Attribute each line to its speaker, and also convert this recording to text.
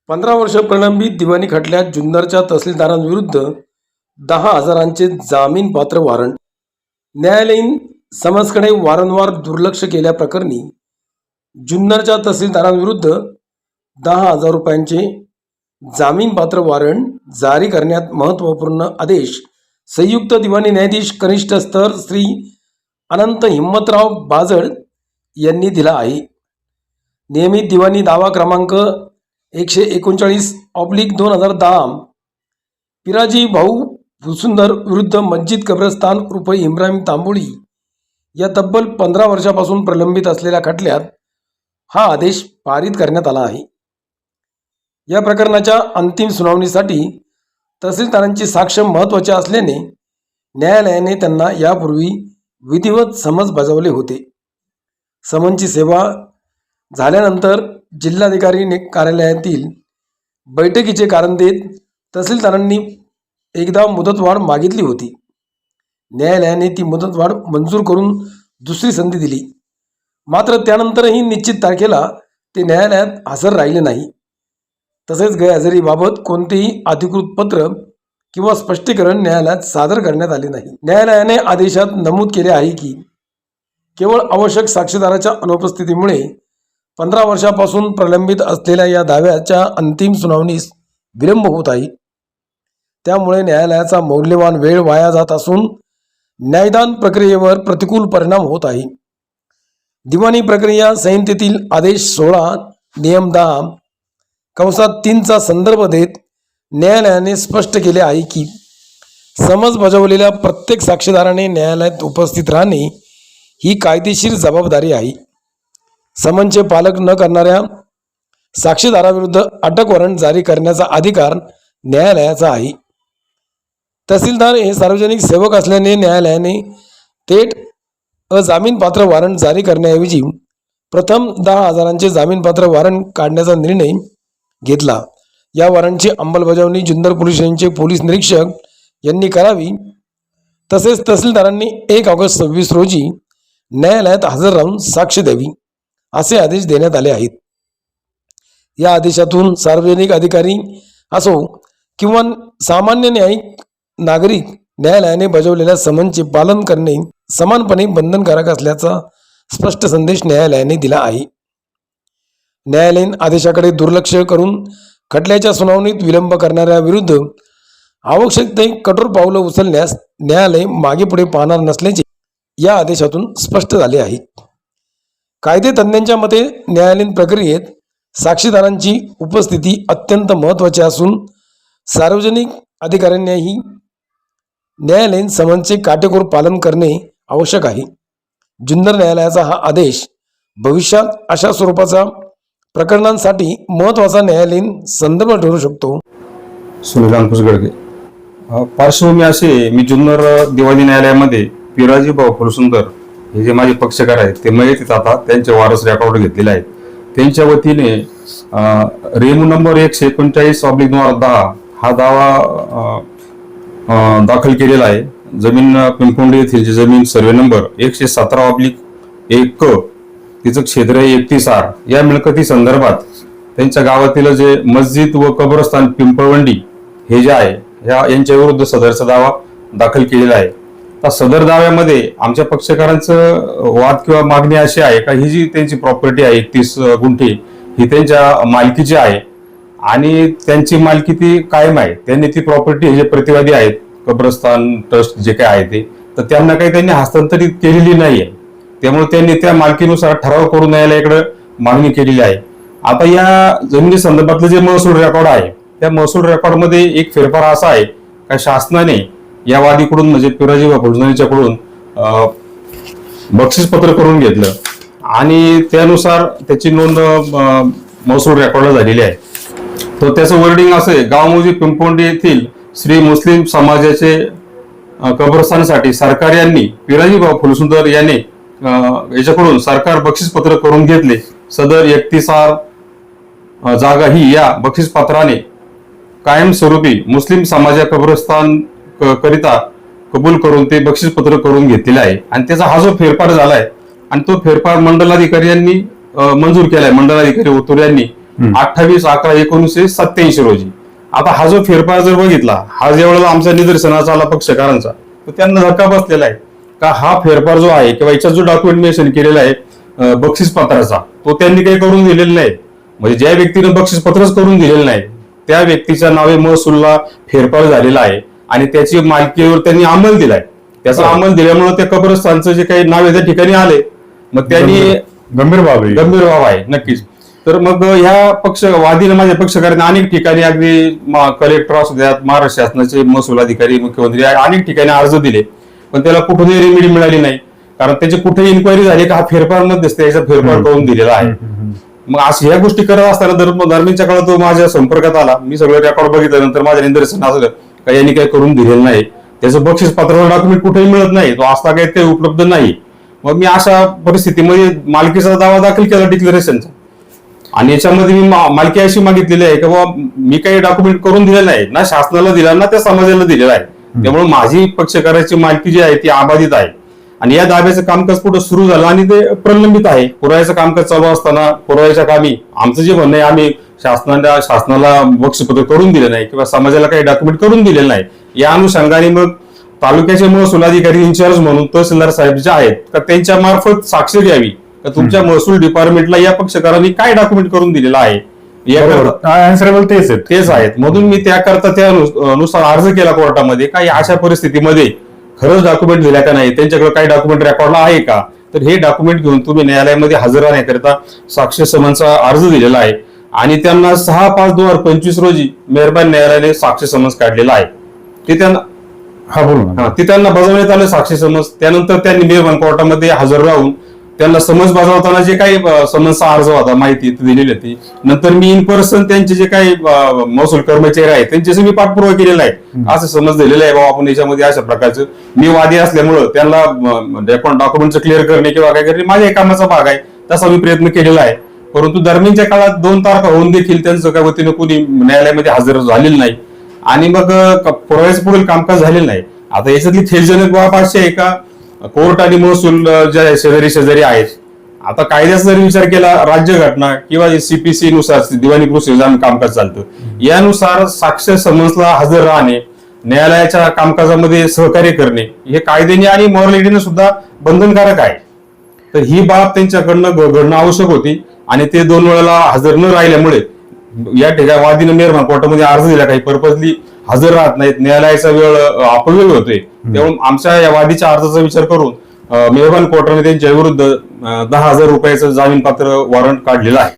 Speaker 1: 15 वर्ष प्रलंबित दिवाणी खटल्यात जुन्नरच्या तहसीलदारांविरुद्ध 10,000चे जामीनपात्र वॉरंट. न्यायालयीन समन्सकडे वारंवार दुर्लक्ष केल्याप्रकरणी जुन्नरच्या तहसीलदारांविरुद्ध 10,000 रुपयांचे जामीनपात्र वॉरंट जारी करण्यात महत्त्वपूर्ण आदेश संयुक्त दिवाणी न्यायाधीश कनिष्ठ स्तर श्री अनंत हिम्मतराव बाजळ यांनी दिला आहे. नियमित दिवाणी दावा क्रमांक 139/2010 पिराजी भाऊ फुलसुंदर विरुद्ध मस्जिद कब्रस्तान उर्फ इब्राहिम तांबोळी या तब्बल 15 वर्षापासून प्रलंबित असलेल्या खटल्यात हा आदेश पारित करण्यात आला आहे. या प्रकरणाच्या अंतिम सुनावणीसाठी तहसीलदारांची साक्ष महत्त्वाची असल्याने न्यायालयाने त्यांना यापूर्वी विधिवत समन्स बजावले होते. समन्सची सेवा झाल्यानंतर जिल्हाधिकारी कार्यालयातील बैठकीचे कारण देत तहसीलदारांनी एकदा मुदतवाढ मागितली होती. न्यायालयाने ती मुदतवाढ मंजूर करून दुसरी संधी दिली. मात्र त्यानंतरही निश्चित तारखेला ते न्यायालयात हजर राहिले नाही. तसेच गैरहजेरीबाबत कोणतेही अधिकृत पत्र किंवा स्पष्टीकरण न्यायालयात सादर करण्यात आले नाही. न्यायालयाने आदेशात नमूद केले आहे की केवळ आवश्यक साक्षीदाराच्या अनुपस्थितीमुळे 15 वर्षापासून प्रलंबित असलेल्या या दाव्याच्या अंतिम सुनावणीस विलंब होत आहे. त्यामुळे न्यायालयाचा मौल्यवान वेळ वाया जात असून न्यायदान प्रक्रियेवर प्रतिकूल परिणाम होत आहे. दिवाणी प्रक्रिया संहितेतील आदेश 16 नियम 10(3) चा संदर्भ देत न्यायालयाने स्पष्ट केले आहे की समन्स बजावलेल्या प्रत्येक साक्षीदाराने न्यायालयात उपस्थित राहणे ही कायदेशीर जबाबदारी आहे. समन्सचे पालन न करणाऱ्या साक्षीदाराविरुद्ध अटक वॉरंट जारी करण्याचा अधिकार न्यायालयाचा आहे. तहसीलदार हे सार्वजनिक सेवक असल्याने न्यायालयाने थेट अजामीनपात्र वॉरंट जारी करण्याऐवजी प्रथम 10,000चे जामीनपात्र वॉरंट काढण्याचा निर्णय घेतला. या वॉरंटची अंमलबजावणी जुन्नर पोलीस स्टेशनचे पोलीस निरीक्षक यांनी करावी. तसेच तहसीलदारांनी 1 ऑगस्ट 26 रोजी न्यायालयात हजर राहून साक्ष द्यावी असे आदेश देण्यात आले आहेत. या आदेशातून सार्वजनिक अधिकारी असो किंवा सामान्य न्यायिक नागरिक न्यायालयाने बजावलेल्या समन्सचे पालन करणे समानपणे बंधनकारक असल्याचा स्पष्ट संदेश न्यायालयाने दिला आहे. न्यायालयीन आदेशाकडे दुर्लक्ष करून खटल्याच्या सुनावणीत विलंब करणाऱ्या विरुद्ध आवश्यक ते कठोर पावलं उचलण्यास न्यायालय मागे पुढे पाहणार नसल्याचे या आदेशातून स्पष्ट झाले आहे. कायदेतज्ञांच्या मते न्यायालयीन प्रक्रियेत साक्षीदारांची उपस्थिती अत्यंत महत्त्वाची असून सार्वजनिक अधिकाऱ्यांनीही न्यायालयीन समन्सचे काटेकोर पालन करणे आवश्यक आहे. जुन्नर न्यायालयाचा हा आदेश भविष्यात अशा स्वरूपाच्या प्रकरणांसाठी महत्त्वाचा न्यायालयीन संदर्भ ठरू शकतो.
Speaker 2: सुनील अंकुश गडगे. पार्श्वभूमी असे, मी जुन्नर दिवाणी न्यायालयामध्ये पिराजी भाऊ फुलसुंदर हे जे माझे पक्षकार आहेत ते मयत आता त्यांचे वारस रेकॉर्ड घेतलेले आहेत. त्यांच्या वतीने रेमू नंबर 139/2010 हा दावा दाखल केलेला आहे. जमीन पिंपोंडी येथील जी जमीन सर्वे नंबर 117/1 तिचं क्षेत्र 31 आर या मिळकती संदर्भात त्यांच्या गावातील जे मस्जिद व कब्रस्तान पिंपळवंडी हे जे आहे यांच्या विरुद्ध सदरचा दावा दाखल केलेला आहे. तर सदर दाव्यामध्ये आमच्या पक्षकारांचं वाद किंवा मागणी अशी आहे का ही जी त्यांची प्रॉपर्टी आहे 31 गुंठे ही त्यांच्या मालकीची आहे आणि त्यांची मालकी ती कायम आहे. त्यांनी ती प्रॉपर्टी हे जे प्रतिवादी आहेत कब्रस्तान ट्रस्ट जे काय आहे ते तर त्यांना काही त्यांनी हस्तांतरित केलेली नाही आहे. त्यामुळे त्यांनी त्या मालकीनुसार ठराव करून न्यायालयाकडे मागणी केलेली आहे. आता या जमिनी संदर्भातलं जे महसूल रेकॉर्ड आहे त्या महसूल रेकॉर्डमध्ये एक फेरफार असा आहे का शासनाने या वादीकडून म्हणजे पिराजी फुलसुंदरच्याकडून बक्षीसपत्र करून घेतलं आणि त्यानुसार त्याची नोंद महसूल रेकॉर्डला झालेली आहे. तर त्याचं वर्डिंग असं आहे, गावमुजी पिंपोंडी येथील श्री मुस्लिम समाजाचे कब्रस्तानासाठी सरकार यांनी पिराजी फुलसुंदर यांनी याच्याकडून सरकार बक्षीसपत्र करून घेतले. सदर 31 आर जागा ही या बक्षीसपत्राने कायमस्वरूपी मुस्लिम समाजा कब्रस्तान करिता कबूल करून ते बक्षीसपत्र करून घेतलेले आहे. आणि त्याचा हा जो फेरफार झालाय आणि तो फेरफार मंडलाधिकारी यांनी मंजूर केलाय. मंडलाधिकारी ओतूर यांनी 28/11/1987 रोजी. आता हा जो फेरफार जर बघितला, हा ज्यावेळेला आमच्या निदर्शनाचा आला पक्षकारांचा, तर त्यांना धक्का बसलेला आहे का हा फेरफार जो आहे किंवा याच्यात जो डॉक्युमेंटेशन केलेला आहे बक्षीस पत्राचा, तो त्यांनी काही करून दिलेला नाही. म्हणजे ज्या व्यक्तीने बक्षीस पत्रच करून दिलेलं नाही त्या व्यक्तीच्या नावे महसूलला फेरफार झालेला आहे आणि त्याची मालकीवर त्यांनी अंमल दिलाय. त्याचा अंमल दिल्यामुळे त्या कब्रस्तानचं जे काही नाव आहे त्या ठिकाणी आले. मग त्यांनी
Speaker 3: गंभीर बाब
Speaker 2: आहे नक्कीच. तर मग ह्या पक्षवादीने माझ्या पक्षकारांनी अनेक ठिकाणी अगदी कलेक्टर असू द्यात, महाराष्ट्र शासनाचे महसूल अधिकारी, मुख्यमंत्री अनेक ठिकाणी अर्ज दिले, पण त्याला कुठेही रेमेडी मिळाली नाही. कारण त्याची कुठेही इन्क्वायरी झाली का हा फेरफार मध्ये दिसते, याचा फेरफार करून दिलेला आहे. मग अशा ह्या गोष्टी करत असताना दरम्यानच्या काळात तो माझ्या संपर्कात आला. मी सगळं रेकॉर्ड बघितल्यानंतर माझ्या निदर्शन असलं का यांनी काही करून दिलेलं नाही, त्याचं बक्षीस पत्राचं डॉक्युमेंट कुठेही मिळत नाही, तो असला काही उपलब्ध नाही. मग मी अशा परिस्थितीमध्ये मालकीचा दावा दाखल केला डिक्लेरेशनचा. आणि याच्यामध्ये मी मालकी अशी मागितलेली आहे की बाबा मी काही डॉक्युमेंट करून दिलेलं नाही, ना शासनाला दिला ना त्या समाजाला दिलेला आहे. त्यामुळे माझी पक्षकाराची मालकी जी आहे ती अबाधित आहे. आणि या दाव्याचं कामकाज पुढे सुरू झालं आणि ते प्रलंबित आहे. पुराव्याचं कामकाज चालू असताना पुराव्याच्या कामी आमचं जे म्हणणं आहे, आम्ही शासनाला बक्षीपत्र करून दिलं नाही किंवा समाजाला काही डॉक्युमेंट करून दिलेलं नाही, या अनुषंगाने मग तालुक्याचे महसूल अधिकारी इन्चार्ज म्हणून तहसीलदार साहेब जे आहेत तर त्यांच्या मार्फत साक्ष द्यावी तर तुमच्या महसूल डिपार्टमेंटला या पक्षकारांनी काय डॉक्युमेंट करून दिलेलं आहे.
Speaker 3: आन्सरेबल
Speaker 2: तेच आहेत. म्हणून मी त्याकरता त्यानुसार अर्ज केला कोर्टामध्ये काही अशा परिस्थितीमध्ये खरंच डॉक्युमेंट दिल्या का नाही, त्यांच्याकडे काही डॉक्युमेंट रेकॉर्डला आहे का, तर हे डॉक्युमेंट घेऊन तुम्ही न्यायालयामध्ये हजर राहण्याकरिता साक्ष समनचा अर्ज दिलेला आहे. आणि त्यांना 6/5/2025 रोजी मेहरबान न्यायालयाने साक्ष समन्स काढलेला आहे. ते त्यांना ते त्यांना बजावण्यात आलं साक्षी समन्स. त्यानंतर त्यांनी मेहरबान कोर्टामध्ये हजर राहून त्यांना समन्स बजावताना जे काही समन्सचा अर्ज होता माहिती दिलेली होती. नंतर मी इन पर्सन त्यांचे जे काही महसूल कर्मचारी आहेत त्यांच्याशी मी पाठपुरावा केलेला आहे. असं समज दिलेलं आहे बाबा आपण याच्यामध्ये अशा प्रकारचं, मी वादी असल्यामुळं त्यांना डॉक्युमेंटचं क्लिअर करणे किंवा काय करणे माझ्या कामाचा भाग आहे, तसा मी प्रयत्न केलेला आहे. परंतु दरम्यानच्या काळात 2 तारखा होऊन देखील त्यांचं काय वतीनं कोणी न्यायालयामध्ये हजर झालेलं नाही आणि मग पुराव्याचं पुढील कामकाज झालेलं नाही. आता याच्यातली खेदजनक बाब अशी आहे का कोर्ट आणि महसूल ज्या शेजारी आहेत, आता कायद्याचा जर विचार केला राज्यघटना किंवा CPC नुसार दिवाणी प्रोसिजर कामकाज चालतं, यानुसार साक्ष समन्सला हजर राहणे, न्यायालयाच्या कामकाजामध्ये सहकार्य करणे हे कायद्याने आणि मॉरॅलिटीने सुद्धा बंधनकारक आहे. तर ही बाब त्यांच्याकडनं घडणं आवश्यक होती आणि ते 2 वेळेला हजर न राहिल्यामुळे या ठिकाणी वादीनं मेहरबान कोर्टामध्ये अर्ज दिला, काही पर्पजली हजर राहत नाहीत, न्यायालयाचा वेळ अपव्यय होतोय. त्यामुळे आमच्या या वादीच्या अर्जाचा विचार करून मेहरबान कोर्टाने त्यांच्या विरुद्ध 10,000 रुपयाचं जामीनपात्र वॉरंट काढलेलं आहे.